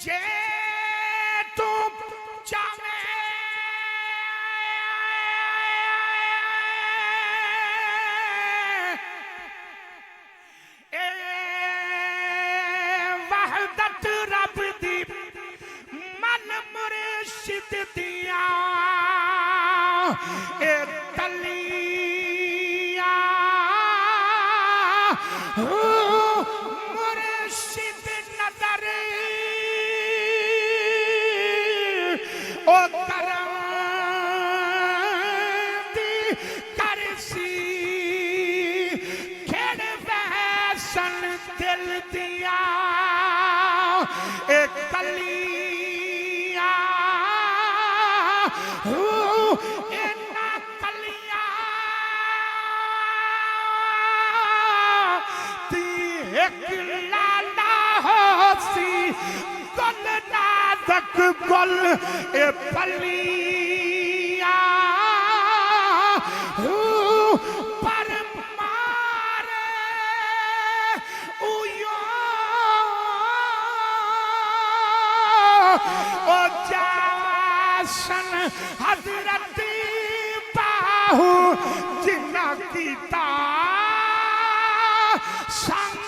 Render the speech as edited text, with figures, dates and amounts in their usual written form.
जे तू चाहे ए वहदत रब दी मन मुर्शिद दिया ए तलिया मुर्शिद नजर ओ करम दी करसी खेड़ वैसन दिल दिया एक कलिया इन्ना कलिया ती एक लाला होसी गुल नाज़क गुल ए पलिया पर मारे उयो ओ जासन हजरत बाहू जिन्ना कीता संग